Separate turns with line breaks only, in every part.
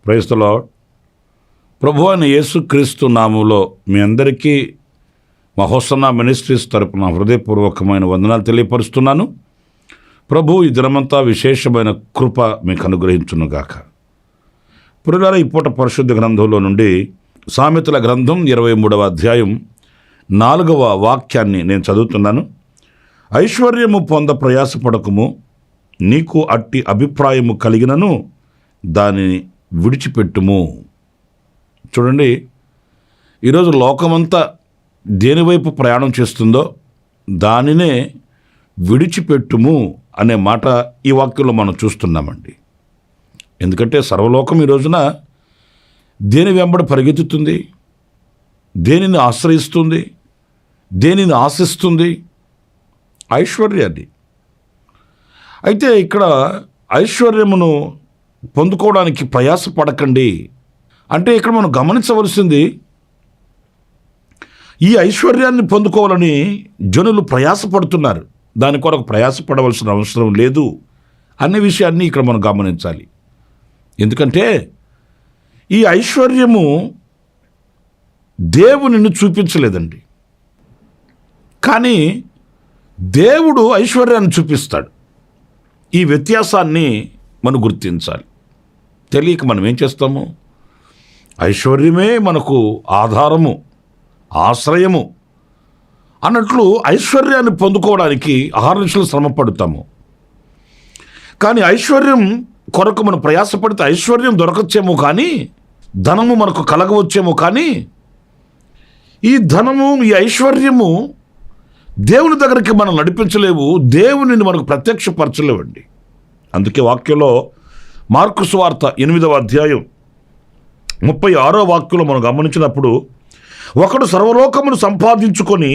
Praise the lord. ప్రభువైన యేసుక్రీస్తు నామములో మీ అందరికీ మా హోసన్నా మినిస్ట్రీస్ తరపున హృదయపూర్వకమైన వందనాలు తెలియపరుస్తున్నాను. ప్రభు ఈ దినమంతా విశేషమైన కృప మీకు అనుగ్రహించునుగాక. పురులారా, ఈ పూట పరిశుద్ధ గ్రంథంలో నుండి సామెతల గ్రంథం 23వ అధ్యాయం 4వ వాక్యాన్ని నేను చదువుతున్నాను. ఐశ్వర్యము పొంద ప్రయాసపడకము, నీకు అట్టి అభిప్రాయము కలిగినను దానిని విడిచిపెట్టుము. చూడండి, ఈరోజు లోకమంతా దేనివైపు ప్రయాణం చేస్తుందో దానినే విడిచిపెట్టుము అనే మాట ఈ వాక్యంలో మనం చూస్తున్నామండి. ఎందుకంటే సర్వలోకం ఈ రోజున దేని వెంబడి పరిగెత్తుతుంది, దేనిని ఆశ్రయిస్తుంది, దేనిని ఆశిస్తుంది? ఐశ్వర్యాన్ని. అయితే ఇక్కడ ఐశ్వర్యమును పొందుకోవడానికి ప్రయాసపడకండి అంటే ఇక్కడ మనం గమనించవలసింది, ఈ ఐశ్వర్యాన్ని పొందుకోవాలని జనులు ప్రయాసపడుతున్నారు, దాని కొరకు ప్రయాసపడవలసిన అవసరం లేదు అనే విషయాన్ని ఇక్కడ మనం గమనించాలి. ఎందుకంటే ఈ ఐశ్వర్యము దేవునిని చూపించలేదండి, కానీ దేవుడు ఐశ్వర్యాన్ని చూపిస్తాడు. ఈ వ్యత్యాసాన్ని మనం గుర్తించాలి. తెలియక మనం ఏం చేస్తాము? ఐశ్వర్యమే మనకు ఆధారము, ఆశ్రయము అన్నట్లు ఐశ్వర్యాన్ని పొందుకోవడానికి అహర్నిశలు శ్రమ పడుతాము. కానీ ఐశ్వర్యం కొరకు మనం ప్రయాసపడితే ఐశ్వర్యం దొరకచ్చేమో, కానీ ధనము మనకు కలగవచ్చేమో, కానీ ఈ ధనము, ఈ ఐశ్వర్యము దేవుని దగ్గరికి మనం నడిపించలేవు, దేవునిని మనకు ప్రత్యక్షపరచలేవండి. అందుకే వాక్యంలో మార్కు సువార్త 8వ అధ్యాయం 36వ వాక్యంలో మనం గమనించినప్పుడు, ఒకడు సర్వలోకమును సంపాదించుకొని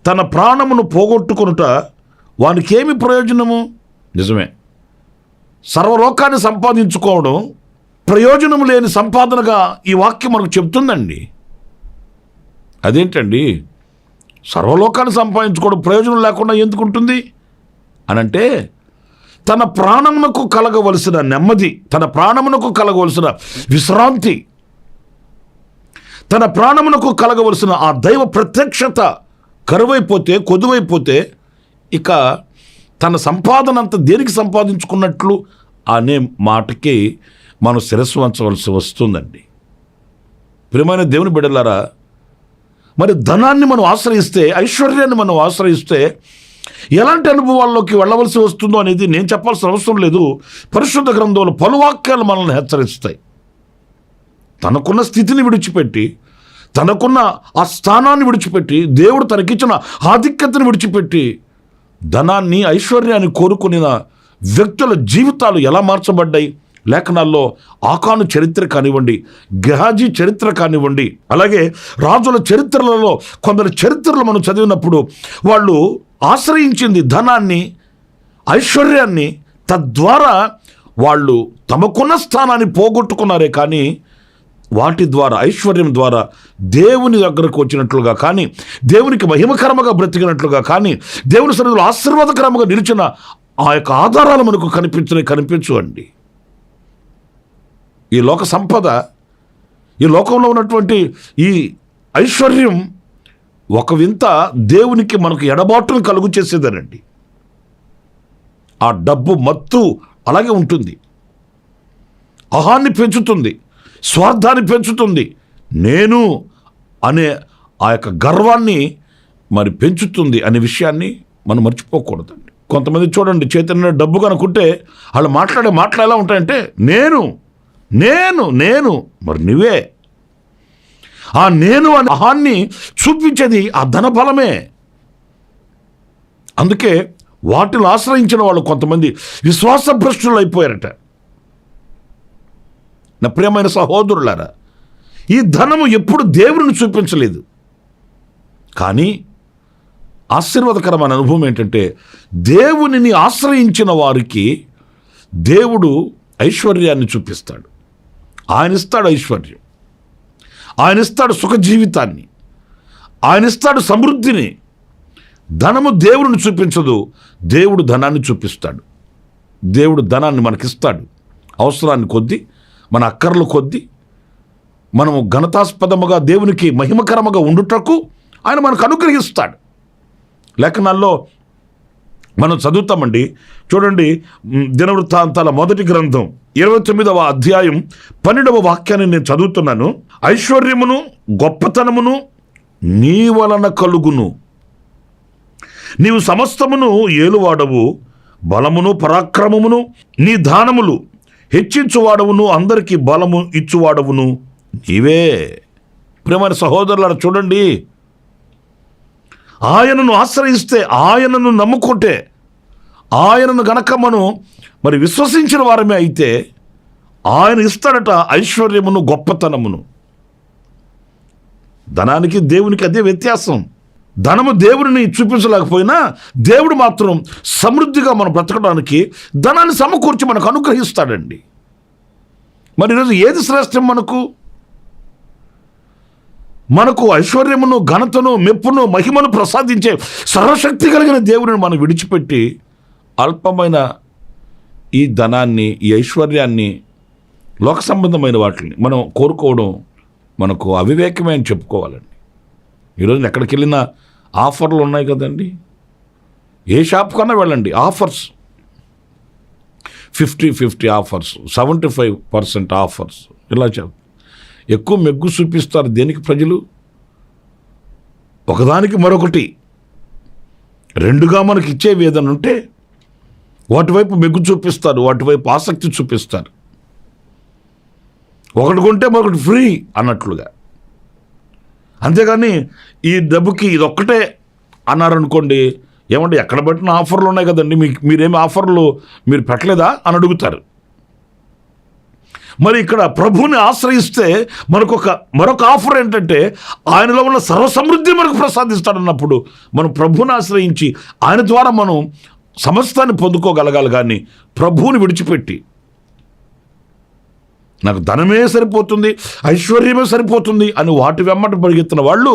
తన ప్రాణమును పోగొట్టుకొనుట వానికి ఏమి ప్రయోజనము? నిజమే, సర్వలోకాన్ని సంపాదించుకోవడం ప్రయోజనము లేని సంపాదనగా ఈ వాక్యం మనకు చెప్తుందండి. అదేంటండి, సర్వలోకాన్ని సంపాదించుకోవడం ప్రయోజనం లేకుండా ఎందుకు ఉంటుంది అనంటే, తన ప్రాణమునకు కలగవలసిన నెమ్మది, తన ప్రాణమునకు కలగవలసిన విశ్రాంతి, తన ప్రాణమునకు కలగవలసిన ఆ దైవ ప్రత్యక్షత కరువైపోతే, కొదువైపోతే ఇక తన సంపాదన అంతా దేనికి సంపాదించుకున్నట్లు అనే మాటకి మనం శిరస్సు వంచవలసి వస్తుందండి. ప్రియమైన దేవుని బిడ్డలారా, మరి ధనాన్ని మనం ఆశ్రయిస్తే, ఐశ్వర్యాన్ని మనం ఆశ్రయిస్తే ఎలాంటి అనుభవాల్లోకి వెళ్ళవలసి వస్తుందో అనేది నేను చెప్పాల్సిన అవసరం లేదు. పరిశుద్ధ గ్రంథంలో పలు వాక్యాలు మనల్ని హెచ్చరిస్తాయి. తనకున్న స్థితిని విడిచిపెట్టి, తనకున్న ఆ స్థానాన్ని విడిచిపెట్టి, దేవుడు తనకిచ్చిన ఆధిక్యతను విడిచిపెట్టి ధనాన్ని, ఐశ్వర్యాన్ని కోరుకున్న వ్యక్తుల జీవితాలు ఎలా మార్చబడ్డాయి లేఖనాల్లో? ఆకాను చరిత్ర కానివ్వండి, గెహాజీ చరిత్ర కానివ్వండి, అలాగే రాజుల చరిత్రలలో కొందరు చరిత్రలు మనం చదివినప్పుడు వాళ్ళు ఆశ్రయించింది ధనాన్ని, ఐశ్వర్యాన్ని. తద్వారా వాళ్ళు తమకున్న స్థానాన్ని పోగొట్టుకున్నారే కానీ వాటి ద్వారా, ఐశ్వర్యం ద్వారా దేవుని దగ్గరకు వచ్చినట్లుగా కానీ, దేవునికి మహిమకరముగా బ్రతికినట్లుగా కానీ, దేవుని సన్నిధిలో ఆశీర్వాదకరముగా నిలిచిన ఆ యొక్క ఆధారాలు మనకు కనిపించు అండి. ఈ లోక సంపద, ఈ లోకంలో ఉన్నటువంటి ఈ ఐశ్వర్యం ఒక వింత దేవునికి మనకు ఎడబాటును కలుగు చేసేదనండి. ఆ డబ్బు మత్తు అలాగే ఉంటుంది, అహాన్ని పెంచుతుంది, స్వార్థాన్ని పెంచుతుంది, నేను అనే ఆ యొక్క గర్వాన్ని మరి పెంచుతుంది అనే విషయాన్ని మనం మర్చిపోకూడదండి. కొంతమంది చూడండి, చేతిలో డబ్బు కనుక్కుంటే వాళ్ళు మాటలు ఎలా ఉంటాయంటే, నేను నేను నేను మరి నువ్వే. ఆ నేను అనే అహాన్ని చూపించేది ఆ ధనబలమే. అందుకే వాటిని ఆశ్రయించిన వాళ్ళు కొంతమంది విశ్వాసభ్రష్టులు అయిపోయారట. నా ప్రియమైన సహోదరులారా, ఈ ధనము ఎప్పుడు దేవుని చూపించలేదు. కానీ ఆశీర్వాదకరమైన అనుభవం ఏంటంటే, దేవునిని ఆశ్రయించిన వారికి దేవుడు ఐశ్వర్యాన్ని చూపిస్తాడు. ఆయన ఇస్తాడు ఐశ్వర్యం, ఆయన ఇస్తాడు సుఖ జీవితాన్ని, ఆయన ఇస్తాడు సమృద్ధిని. ధనము దేవుడిని చూపించదు, దేవుడు ధనాన్ని చూపిస్తాడు. దేవుడు ధనాన్ని మనకిస్తాడు. అవసరాన్ని కొద్దీ, మన అక్కర్లు కొద్దీ, మనము ఘనతాస్పదముగా దేవునికి మహిమకరముగా ఉండుటకు ఆయన మనకు అనుగ్రహిస్తాడు. లేఖనాల్లో మనం చదువుతామండి. చూడండి, దినవృత్తాంతాల మొదటి గ్రంథం 29వ అధ్యాయం 12వ వాక్యాన్ని నేను చదువుతున్నాను. ఐశ్వర్యమును గొప్పతనమును నీ వలన కలుగును, నీవు సమస్తమును ఏలువాడవు, బలమును పరాక్రమమును నీ దానములు హెచ్చించువాడవును, అందరికీ బలము ఇచ్చువాడవును నీవే. ప్రియమైన సహోదరులారా, చూడండి, ఆయనను ఆశ్రయిస్తే, ఆయనను నమ్ముకుంటే, ఆయనను గనక మనం మరి విశ్వసించిన వారమే అయితే ఆయన ఇస్తాడట ఐశ్వర్యమును గొప్పతనమును. ధనానికి దేవునికి అదే వ్యత్యాసం. ధనము దేవుడిని చూపించలేకపోయినా దేవుడు మాత్రం సమృద్ధిగా మనం బ్రతకడానికి ధనాన్ని సమకూర్చి మనకు అనుగ్రహిస్తాడండి. మరి ఈరోజు ఏది శ్రేష్టం? మనకు ఐశ్వర్యమును ఘనతను మెప్పును మహిమను ప్రసాదించే సర్వశక్తి కలిగిన దేవుడిని మనం విడిచిపెట్టి అల్పమైన ఈ ధనాన్ని, ఈ ఐశ్వర్యాన్ని, లోక సంబంధమైన వాటిని మనం కోరుకోవడం మనకు అవివేకమే అని చెప్పుకోవాలండి. ఈరోజు ఎక్కడికి వెళ్ళినా ఆఫర్లు ఉన్నాయి కదండి. ఏ షాప్ కన్నా వెళ్ళండి, ఆఫర్స్, 50-50 ఆఫర్స్, 75% ఆఫర్స్, ఇలా ఎక్కువ మెగ్గు చూపిస్తారు. దేనికి? ప్రజలు ఒకదానికి మరొకటి రెండుగా మనకి ఇచ్చేవి ఏదైనా ఉంటే వాటివైపు మెగ్గు చూపిస్తారు, వాటివైపు ఆసక్తి చూపిస్తారు. ఒకటి కొంటే మరొకటి ఫ్రీ అన్నట్లుగా. అంతేగాని ఈ డబ్బుకి ఇదొక్కటే అన్నారనుకోండి, ఏమంటే ఎక్కడ పెట్టిన ఆఫర్లు ఉన్నాయి కదండి, మీరేమి ఆఫర్లు మీరు పెట్టలేదా అని అడుగుతారు. మరి ఇక్కడ ప్రభువుని ఆశ్రయిస్తే మరొక ఆఫర్ ఏంటంటే, ఆయనలో ఉన్న సర్వసమృద్ధి మనకు ప్రసాదిస్తాడన్నప్పుడు మనం ప్రభువుని ఆశ్రయించి ఆయన ద్వారా మనం సమస్తాన్ని పొందుకోగలగాలి. కానీ ప్రభువుని విడిచిపెట్టి నాకు ధనమే సరిపోతుంది, ఐశ్వర్యమే సరిపోతుంది అని వాటి వెంబట పరిగెత్తిన వాళ్ళు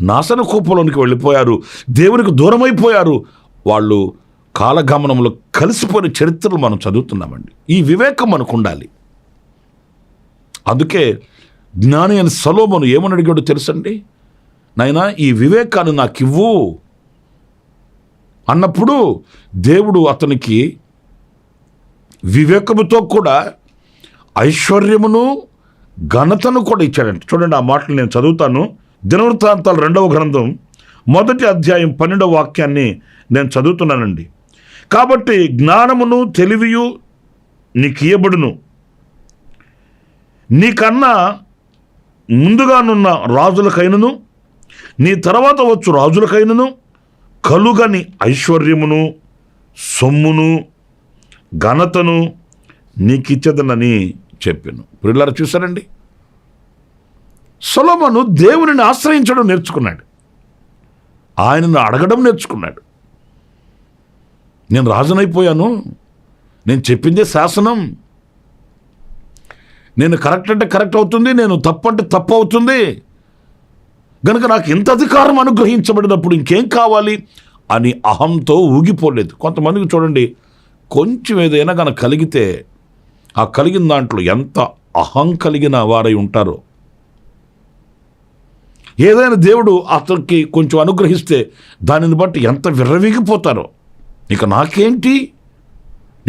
నాశన కూపంలోనికి వెళ్ళిపోయారు, దేవునికి దూరమైపోయారు. వాళ్ళు కాలగమనంలో కలిసిపోయిన చరిత్రలు మనం చదువుతున్నామండి. ఈ వివేకం మనకు ఉండాలి. అందుకే జ్ఞాని అని సొలొమోను ఏమని అడిగాడో తెలుసండి? నాయనా, ఈ వివేకాన్ని నాకు ఇవ్వు అన్నప్పుడు దేవుడు అతనికి వివేకముతో కూడా ఐశ్వర్యమును ఘనతను కూడా ఇచ్చాడంట. చూడండి, ఆ మాటలు నేను చదువుతాను. దినవృత్తాంతాలు 2వ గ్రంథం 1వ అధ్యాయం 12వ వాక్యాన్ని నేను చదువుతున్నానండి. కాబట్టి జ్ఞానమును తెలివియు నీకు ఇయ్యబడును, నీకన్నా ముందుగానున్న రాజులకైనను నీ తర్వాత వచ్చు రాజులకైనను కలుగని ఐశ్వర్యమును సొమ్మును ఘనతను నీకిచ్చదనని చెప్పాను. పిల్లలు చూశారండి, సొలొమోను దేవునిని ఆశ్రయించడం నేర్చుకున్నాడు, ఆయనను అడగడం నేర్చుకున్నాడు. నేను రాజునైపోయాను, నేను చెప్పిందే శాసనం, నేను కరెక్ట్ అంటే కరెక్ట్ అవుతుంది, నేను తప్పు అంటే తప్పు అవుతుంది, కనుక నాకు ఇంత అధికారం అనుగ్రహించబడినప్పుడు ఇంకేం కావాలి అని అహంతో ఊగిపోలేదు. కొంతమందికి చూడండి, కొంచెం ఏదైనా కనుక కలిగితే ఆ కలిగిన దాంట్లో ఎంత అహం కలిగిన వారై ఉంటారో. ఏదైనా దేవుడు అతనికి కొంచెం అనుగ్రహిస్తే దానిని బట్టి ఎంత విర్రవీగిపోతారో. ఇక నాకేంటి,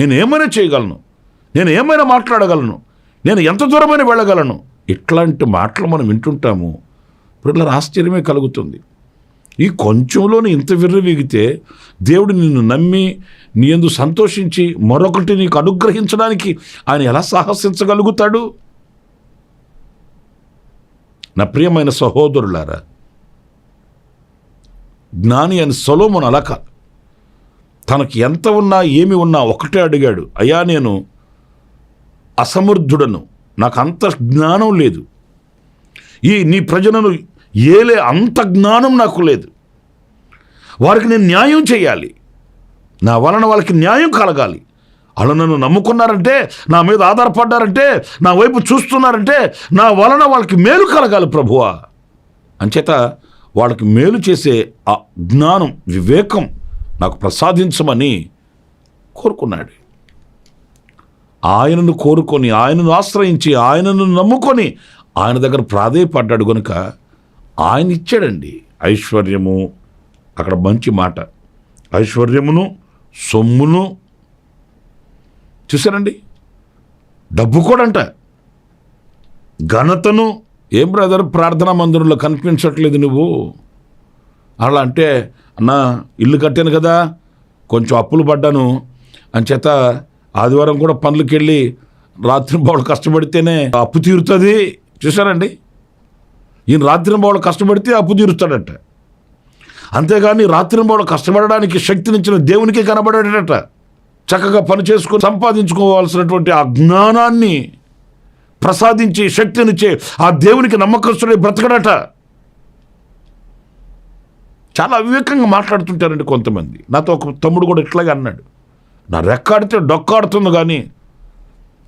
నేను ఏమైనా చేయగలను, నేను ఏమైనా మాట్లాడగలను, నేను ఎంత దూరమైన వెళ్ళగలను, ఇట్లాంటి మాటలు మనం వింటుంటాము. ఇప్పుడు ఆశ్చర్యమే కలుగుతుంది. ఈ కొంచెంలోనే ఇంత విర్రవీగితే దేవుడు నిన్ను నమ్మి నీ యందు సంతోషించి మరొకటి నీకు అనుగ్రహించడానికి ఆయన ఎలా సాహసించగలుగుతాడు? నా ప్రియమైన సహోదరులారా, జ్ఞాని అని సొలొమోను అలా కాదు. తనకి ఎంత ఉన్నా ఏమి ఉన్నా ఒకటే అడిగాడు, అయ్యా నేను అసమర్థుడను, నాకు అంత జ్ఞానం లేదు, ఈ నీ ప్రజలను ఏలే అంత జ్ఞానం నాకు లేదు, వారికి నేను న్యాయం చేయాలి, నా వలన వాళ్ళకి న్యాయం కలగాలి, వాళ్ళు నన్ను నమ్ముకున్నారంటే, నా మీద ఆధారపడ్డారంటే, నా వైపు చూస్తున్నారంటే, నా వలన వాళ్ళకి మేలు కలగాలి ప్రభువా. అంచేత వాళ్ళకి మేలు చేసే ఆ జ్ఞానం, వివేకం నాకు ప్రసాదించమని కోరుకున్నాడు. ఆయనను కోరుకొని, ఆయనను ఆశ్రయించి, ఆయనను నమ్ముకొని ఆయన దగ్గర ప్రాధేయపడ్డాడు కనుక ఆయన ఇచ్చాడండి ఐశ్వర్యము. అక్కడ మంచి మాట, ఐశ్వర్యమును సొమ్మును. చూసారండి, డబ్బు కూడా అంట, ఘనతను. ఏం బ్రదర్ ప్రార్థనా మందిరంలో కనిపించట్లేదు నువ్వు? అలా అంటే, అన్నా ఇల్లు కట్టాను కదా, కొంచెం అప్పులు పడ్డాను, అంచేత ఆదివారం కూడా పనులకి వెళ్ళి రాత్రి బావులు కష్టపడితేనే అప్పు తీరుతుంది. చూసారండి, ఈయన రాత్రి బావులు కష్టపడితే అప్పు తీరుస్తాడట. అంతేగాని రాత్రి బావులు కష్టపడడానికి శక్తినిచ్చిన దేవునికి కనబడాడట. చక్కగా పని చేసుకుని సంపాదించుకోవాల్సినటువంటి ఆ జ్ఞానాన్ని ప్రసాదించి శక్తినిచ్చే ఆ దేవునికి నమ్మకస్తుడై బ్రతకడట. చాలా అవివేకంగా మాట్లాడుతుంటారండి కొంతమంది. నాతో ఒక తమ్ముడు కూడా ఇట్లాగే అన్నాడు, నా రెక్కాడితే డొక్కాడుతుంది కానీ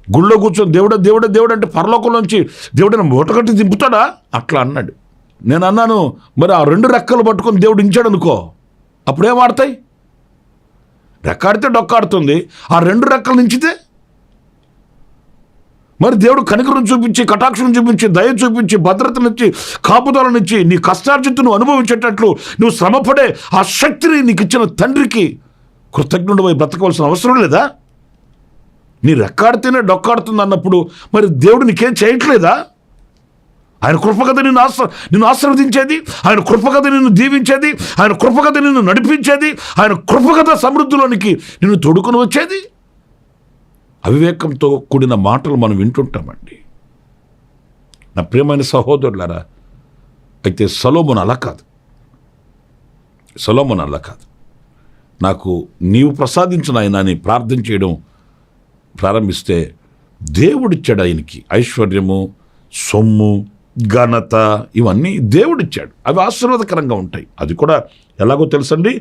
గుళ్ళో కూర్చొని దేవుడ దేవుడ దేవుడు అంటే పరలోకంలోంచి దేవుడిని మూటగట్టి దింపుతాడా అట్లా అన్నాడు. నేను అన్నాను, మరి ఆ 2 రెక్కలు పట్టుకొని దేవుడు ఇంచాడు అనుకో, అప్పుడేం ఆడతాయి? రెక్కాడితే డొక్కాడుతుంది, ఆ 2 రెక్కలు నించితే మరి దేవుడు కనికరం చూపించి, కటాక్షం చూపించి, దయ చూపించి, భద్రతనిచ్చి, కాపుదలనిచ్చి, నీ కష్టార్జితను అనుభవించేటట్లు నువ్వు శ్రమపడే ఆ శక్తిని నీకు ఇచ్చిన తండ్రికి కృతజ్ఞుడివై బ్రతకవలసిన అవసరం లేదా? నీ రెక్కాడితేనే డొక్కాడుతుంది అన్నప్పుడు మరి దేవుడు నీకేం చేయట్లేదా? ఆయన కృపగత నిన్ను ఆశీర్వదించేది, ఆయన కృపగత నిన్ను దీవించేది, ఆయన కృపగత నిన్ను నడిపించేది, ఆయన కృపగత సమృద్ధిలోనికి నిన్ను తోడుకొని వచ్చేది. అవివేకంతో కూడిన మాటలు మనం వింటుంటామండి. నా ప్రియమైన సహోదరులారా, అయితే సొలొమోను అలా కాదు. సొలొమోను అలా కాదు. నాకు నీవు ప్రసాదించిన ఆయన అని ప్రార్థన చేయడం ప్రారంభిస్తే దేవుడిచ్చాడు ఆయనకి ఐశ్వర్యము, సొమ్ము, ఘనత, ఇవన్నీ దేవుడిచ్చాడు. అవి ఆశీర్వాదకరంగా ఉంటాయి. అది కూడా ఎలాగో తెలుసండి,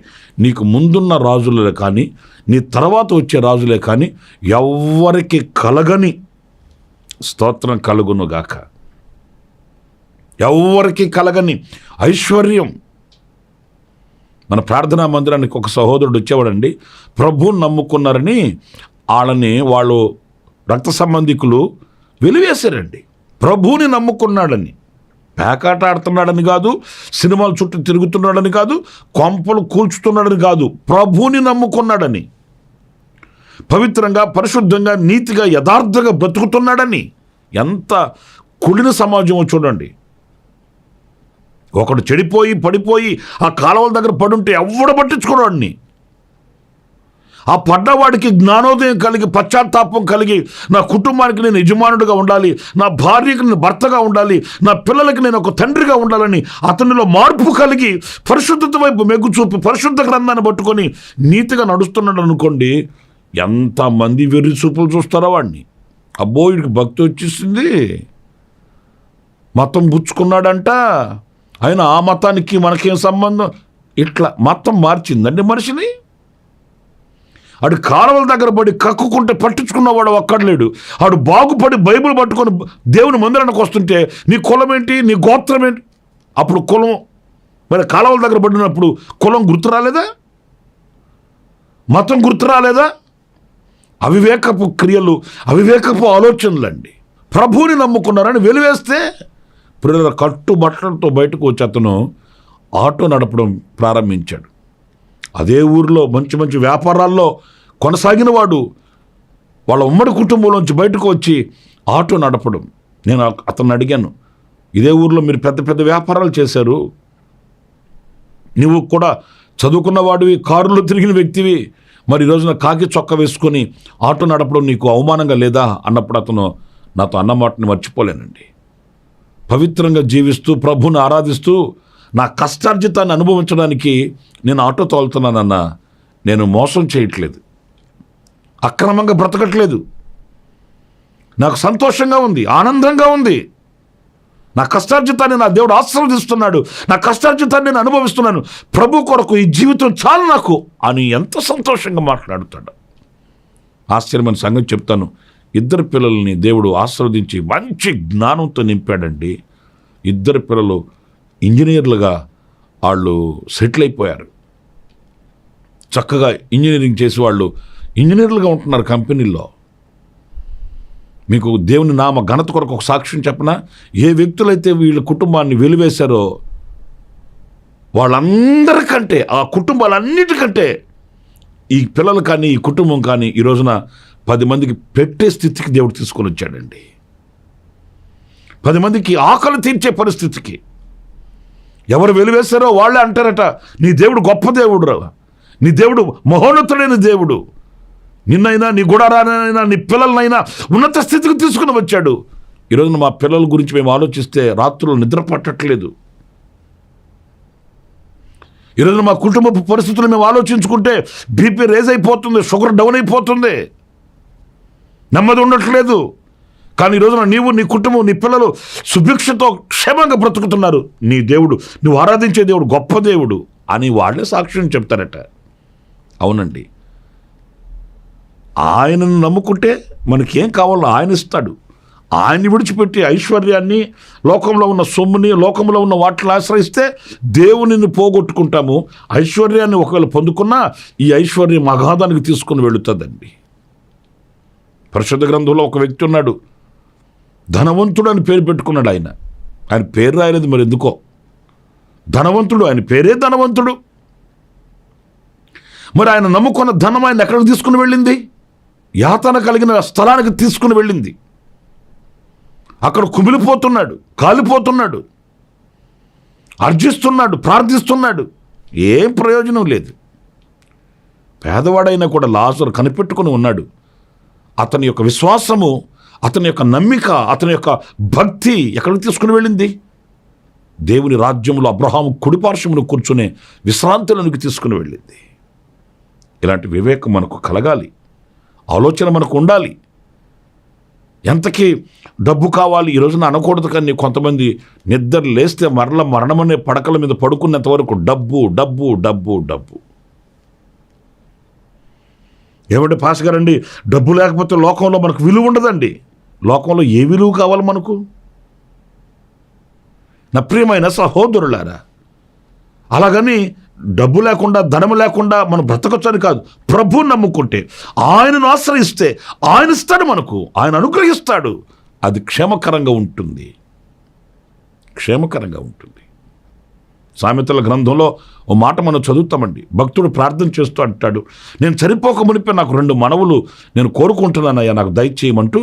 నీకు ముందున్న రాజులే కానీ, నీ తర్వాత వచ్చే రాజులే కానీ ఎవ్వరికి కలగని స్తోత్రం కలుగునుగాక, ఎవ్వరికి కలగని ఐశ్వర్యం. మన ప్రార్థనా మందిరానికి ఒక సహోదరుడు వచ్చేవాడండి. ప్రభువుని నమ్ముకున్నారని వాళ్ళు రక్త సంబంధికులు వెలివేశారండి. ప్రభువుని నమ్ముకున్నాడని, పేకాట ఆడుతున్నాడని కాదు, సినిమాల చుట్టూ తిరుగుతున్నాడని కాదు, కొంపలు కూల్చుతున్నాడని కాదు, ప్రభువుని నమ్ముకున్నాడని, పవిత్రంగా, పరిశుద్ధంగా, నీతిగా, యథార్థంగా బ్రతుకుతున్నాడని. ఎంత కుళ్ళిన సమాజం చూడండి. ఒకడు చెడిపోయి పడిపోయి ఆ కాలువల దగ్గర పడుంటే ఎవడ పట్టించుకోవడాన్ని, ఆ పడ్డవాడికి జ్ఞానోదయం కలిగి, పశ్చాత్తాపం కలిగి, నా కుటుంబానికి నేను యజమానుడిగా ఉండాలి, నా భార్యకి నేను భర్తగా ఉండాలి, నా పిల్లలకి నేను ఒక తండ్రిగా ఉండాలని అతనిలో మార్పు కలిగి పరిశుద్ధత వైపు మెగ్గు చూపి పరిశుద్ధ గ్రంథాన్ని పట్టుకొని నీతిగా నడుస్తున్నాడు అనుకోండి, ఎంతమంది వెర్రి చూపులు చూస్తారో వాడిని. అబ్బో వీడికి భక్తి వచ్చేసింది, మతం పుచ్చుకున్నాడంట, ఆయన ఆ మతానికి మనకేం సంబంధం, ఇట్లా మతం మార్చిందండి మనిషిని. ఆడు కాలువల దగ్గర పడి కక్కుకుంటే పట్టించుకున్నవాడు ఒక్కడలేడు. ఆడు బాగుపడి బైబిల్ పట్టుకొని దేవుని మందిరానికి వస్తుంటే నీ కులం ఏంటి, నీ గోత్రం ఏంటి? అప్పుడు కులం మరి కాలువల దగ్గర పడినప్పుడు కులం గుర్తు రాలేదా? మతం గుర్తు రాలేదా? అవివేకపు క్రియలు, అవివేకపు ఆలోచనలండి. ప్రభువుని నమ్ముకున్నారని వెలివేస్తే పిల్లల కట్టుబట్టలతో బయటకు వచ్చి అతను ఆటో నడపడం ప్రారంభించాడు. అదే ఊరిలో మంచి మంచి వ్యాపారాల్లో కొనసాగిన వాడు వాళ్ళ ఉమ్మడి కుటుంబంలోంచి బయటకు వచ్చి ఆటో నడపడం. నేను అతన్ని అడిగాను, ఇదే ఊరిలో మీరు పెద్ద పెద్ద వ్యాపారాలు చేశారు, నువ్వు కూడా చదువుకున్న వాడివి, కారులో తిరిగిన వ్యక్తివి, మరి ఈరోజున కాకి చొక్క వేసుకొని ఆటో నడపడం నీకు అవమానంగా లేదా అన్నప్పుడు అతను నాతో అన్న మాటని మర్చిపోలేనండి. పవిత్రంగా జీవిస్తూ ప్రభువుని ఆరాధిస్తూ నా కష్టార్జితాన్ని అనుభవించడానికి నేను ఆటో తోలుతున్నానన్నా, నేను మోసం చేయట్లేదు, అక్రమంగా బ్రతకట్లేదు, నాకు సంతోషంగా ఉంది, ఆనందంగా ఉంది, నా కష్టార్జితాన్ని నా దేవుడు ఆశీర్వదిస్తున్నాడు, నా కష్టార్జితాన్ని నేను అనుభవిస్తున్నాను, ప్రభు కొరకు ఈ జీవితం చాలు నాకు అని ఎంత సంతోషంగా మాట్లాడుతాడు. ఆశ్చర్యమైన సంగతి చెప్తాను. 2 పిల్లల్ని దేవుడు ఆశీర్వదించి మంచి జ్ఞానంతో నింపాడండి. 2 పిల్లలు ఇంజనీర్లుగా వాళ్ళు సెటిల్ అయిపోయారు. చక్కగా ఇంజనీరింగ్ చేసి వాళ్ళు ఇంజనీర్లుగా ఉంటున్నారు కంపెనీల్లో. మీకు దేవుని నామ ఘనత కొరకు ఒక సాక్ష్యం చెప్పనా? ఏ వ్యక్తులైతే వీళ్ళ కుటుంబాన్ని వెలివేశారో వాళ్ళందరికంటే, ఆ కుటుంబాలన్నిటికంటే ఈ పిల్లలు కానీ ఈ కుటుంబం కానీ ఈ రోజున 10 మందికి పెట్టే స్థితికి దేవుడు తీసుకొని వచ్చాడండి. 10 మందికి ఆకలి తీర్చే పరిస్థితికి. ఎవరు వెలివేశారో వాళ్ళే అంటారట, నీ దేవుడు గొప్ప దేవుడు రా, నీ దేవుడు మహోన్నతుడైన దేవుడు, నిన్నైనా నీ గుడారానైనా నీ పిల్లలనైనా ఉన్నత స్థితికి తీసుకుని వచ్చాడు. ఈరోజున మా పిల్లల గురించి మేము ఆలోచిస్తే రాత్రులు నిద్ర పట్టట్లేదు. ఈరోజున మా కుటుంబ పరిస్థితులు మేము ఆలోచించుకుంటే బీపీ రేజ్ అయిపోతుంది, షుగర్ డౌన్ అయిపోతుంది, నెమ్మది ఉండట్లేదు. కానీ ఈరోజున నీవు, నీ కుటుంబం, నీ పిల్లలు సుభిక్షతో క్షేమంగా బ్రతుకుతున్నారు. నీ దేవుడు, నువ్వు ఆరాధించే దేవుడు గొప్ప దేవుడు అని వాళ్ళే సాక్ష్యం చెప్తారట. అవునండి, ఆయనను నమ్ముకుంటే మనకేం కావాలో ఆయన ఇస్తాడు. ఆయన్ని విడిచిపెట్టి ఐశ్వర్యాన్ని, లోకంలో ఉన్న సొమ్ముని, లోకంలో ఉన్న వాటిని ఆశ్రయిస్తే దేవునిని పోగొట్టుకుంటాము. ఐశ్వర్యాన్ని ఒకవేళ పొందుకున్నా ఈ ఐశ్వర్యం అగాధానికి తీసుకుని వెళుతుందండి. పరిశుద్ధ గ్రంథంలో ఒక వ్యక్తి ఉన్నాడు, ధనవంతుడు అని పేరు పెట్టుకున్నాడు. ఆయన పేరు రాయలేదు మరి ఎందుకో. ధనవంతుడు, ఆయన పేరే ధనవంతుడు. మరి ఆయన నమ్ముకున్న ధనం ఆయన ఎక్కడికి తీసుకుని వెళ్ళింది? యాతన కలిగిన స్థలానికి తీసుకుని వెళ్ళింది. అక్కడ కుమిలిపోతున్నాడు, కాలిపోతున్నాడు, అర్జిస్తున్నాడు, ప్రార్థిస్తున్నాడు, ఏం ప్రయోజనం లేదు. పేదవాడైనా కూడా లాజరు కనిపెట్టుకుని ఉన్నాడు. అతని యొక్క విశ్వాసము, అతని యొక్క నమ్మిక, అతని యొక్క భక్తి ఎక్కడికి తీసుకుని వెళ్ళింది? దేవుని రాజ్యంలో అబ్రహాము కుడిపార్శ్వమును కూర్చునే విశ్రాంతిలోనికి తీసుకుని వెళ్ళింది. ఇలాంటి వివేకం మనకు కలగాలి, ఆలోచన మనకు ఉండాలి. ఎంతకీ డబ్బు కావాలి ఈ రోజున అనకూడదు, కానీ కొంతమంది నిద్ర లేస్తే మరణమనే పడకల మీద పడుకునేంత వరకు డబ్బు డబ్బు డబ్బు డబ్బు. ఏమంటే పాస్ గారండి, డబ్బు లేకపోతే లోకంలో మనకు విలువ ఉండదండి. లోకంలో ఏ విలువ కావాలి మనకు? నా ప్రియమైన సహోదరులారా, అలాగని డబ్బు లేకుండా, ధనము లేకుండా మనం బ్రతకొచ్చని కాదు. ప్రభువు నమ్ముకుంటే, ఆయనను ఆశ్రయిస్తే ఆయన ఇస్తాడు మనకు, ఆయన అనుగ్రహిస్తాడు. అది క్షేమకరంగా ఉంటుంది, క్షేమకరంగా ఉంటుంది. సామెతల గ్రంథంలో ఓ మాట మనం చదువుతామండి. భక్తుడు ప్రార్థన చేస్తూ అంటాడు, నేను చనిపోక మునిపే నాకు 2 మనవులు నేను కోరుకుంటున్నానయ్యా, నాకు దయచేయమంటూ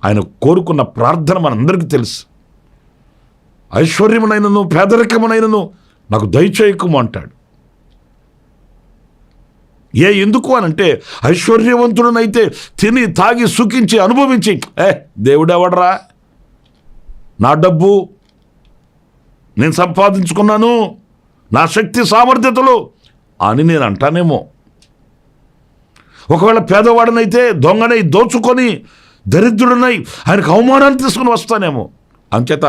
ఆయన కోరుకున్న ప్రార్థన మనందరికీ తెలుసు. ఐశ్వర్యమునైనను పేదరికమునైనను నాకు దయచేయకము అంటాడు. ఎందుకు అనంటే, ఐశ్వర్యవంతుడనైతే తిని తాగి సుఖించి అనుభవించి దేవుడెవడరా, నా డబ్బు నేను సంపాదించుకున్నాను, నా శక్తి సామర్థ్యతలు అని నేను అంటానేమో. ఒకవేళ పేదవాడనైతే దొంగనై దోచుకొని దరిద్రుడనై ఆయనకు అవమానాన్ని తీసుకుని వస్తానేమో. అంచేత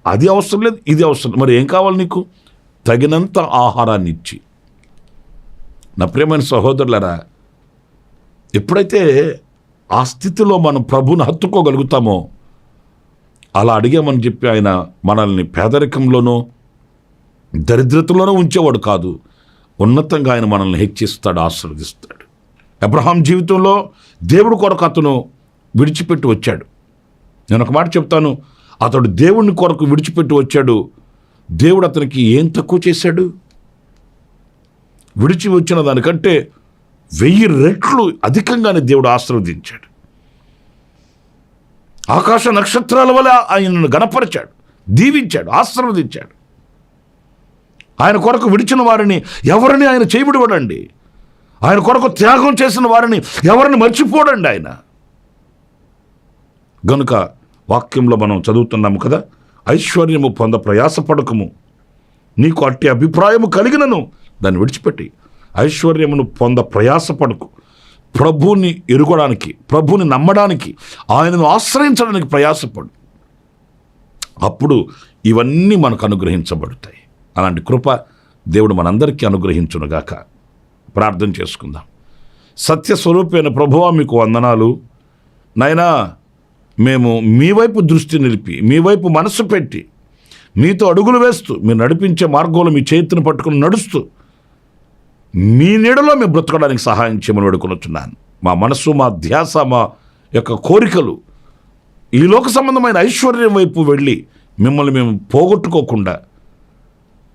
అది అవసరం లేదు, ఇది అవసరం. మరి ఏం కావాలి నీకు? తగినంత ఆహారాన్ని ఇచ్చి. నా ప్రియమైన సహోదరులారా, ఎప్పుడైతే ఆ స్థితిలో మనం ప్రభువుని హత్తుకోగలుగుతామో, అలా అడిగామని చెప్పి ఆయన మనల్ని పేదరికంలోనో దరిద్రతలోనో ఉంచేవాడు కాదు. ఉన్నతంగా ఆయన మనల్ని హెచ్చిస్తాడు, ఆశీర్వదిస్తాడు. అబ్రహాం జీవితంలో దేవుడు కొరకు అతను విడిచిపెట్టి వచ్చాడు. నేను ఒక మాట చెప్తాను, అతడు దేవుని కొరకు విడిచిపెట్టి వచ్చాడు. దేవుడు అతనికి ఏం తక్కువ చేశాడు? విడిచి వచ్చిన దానికంటే 1000 రెట్లు అధికంగానే దేవుడు ఆశీర్వదించాడు. ఆకాశ నక్షత్రాల వల్ల ఆయనను గణపరిచాడు, దీవించాడు, ఆశీర్వదించాడు. ఆయన కొరకు విడిచిన వారిని ఎవరిని ఆయన చేయబడివాడండి. ఆయన కొరకు త్యాగం చేసిన వారిని ఎవరిని మర్చిపోడండి ఆయన. గనుక వాక్యంలో మనం చదువుతున్నాము కదా, ఐశ్వర్యము పొంద ప్రయాసపడకము, నీకు అట్టి అభిప్రాయము కలిగినను దాన్ని విడిచిపెట్టి ఐశ్వర్యమును ప్రయాసపడకు. ప్రభువుని ఎరుగడానికి, ప్రభువుని నమ్మడానికి, ఆయనను ఆశ్రయించడానికి ప్రయాసపడు. అప్పుడు ఇవన్నీ మనకు అనుగ్రహించబడతాయి. అలాంటి కృప దేవుడు మనందరికీ అనుగ్రహించునుగాక. ప్రార్థన చేసుకుందాం. సత్యస్వరూపైన ప్రభువా, మీకు వందనాలు నాయనా. మేము మీ వైపు దృష్టి నిలిపి, మీ వైపు మనసు పెట్టి, మీతో అడుగులు వేస్తూ, మీరు నడిపించే మార్గంలో మీ చేతిని పట్టుకుని నడుస్తూ, మీ నీడలో మేము బ్రతకడానికి సహాయం చేయమని వేడుకొనుచున్నాను. మా మనస్సు, మా ధ్యాస, మా యొక్క కోరికలు ఈ లోక సంబంధమైన ఐశ్వర్యం వైపు వెళ్ళి మిమ్మల్ని మేము పోగొట్టుకోకుండా,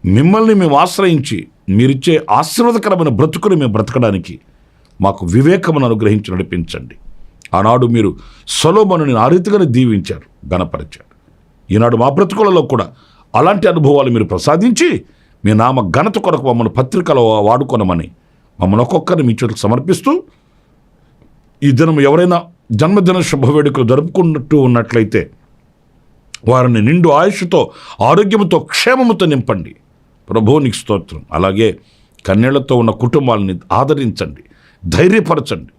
మిమ్మల్ని మేము ఆశ్రయించి మీరిచ్చే ఆశీర్వాదకరమైన బ్రతుకుని మేము బ్రతకడానికి మాకు వివేకమును అనుగ్రహించి నడిపించండి. ఆనాడు మీరు సొలొమోనుని ఆ రీతిగానే దీవించారు, ఘనపరిచారు. ఈనాడు మా బ్రతుకులలో కూడా అలాంటి అనుభవాలు మీరు ప్రసాదించి మీ నామ ఘనత కొరకు మమ్మల్ని పత్రికలో వాడుకొనమని మమ్మల్ని ఒక్కొక్కరిని మీ చేతులకు సమర్పిస్తూ, ఈ దినం ఎవరైనా జన్మదిన శుభవేడుకలు జరుపుకున్నట్టు ఉన్నట్లయితే వారిని నిండు ఆయుష్తో, ఆరోగ్యంతో, క్షేమముతో నింపండి. ప్రభువు నీకు స్తోత్రం. అలాగే కన్యలతో ఉన్న కుటుంబాలని ఆదరించండి, ధైర్యపరచండి,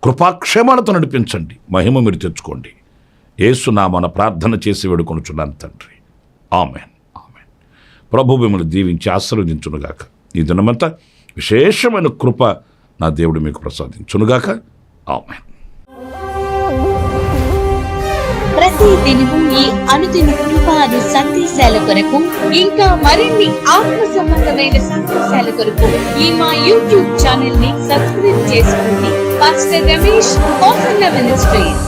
కృపాక్షేమాలతో నడిపించండి. మహిమ మీరు తెచ్చుకోండి. యేసు నామమున ప్రార్థన చేసి వేడుకొనుచున్నాను తండ్రి. Amen, amen. ప్రభు మిమ్మల్ని దీవించి ఆశీర్వదించునుగాక. ఈ దినమంతా విశేషమైన కృప నా దేవుడు మీకు ప్రసాదించునుగాక. ఆమెన్.
ప్రతి దినము ఈ అనుదిన కృపాను సందేశాల కొరకు, ఇంకా మరిన్ని ఆత్మ సంబంధమైన సందేశాల కొరకు ఈ మా యూట్యూబ్ ఛానల్ ని సబ్స్క్రైబ్ చేసుకోండి. Pastor Ramesh, Kosanna ministries.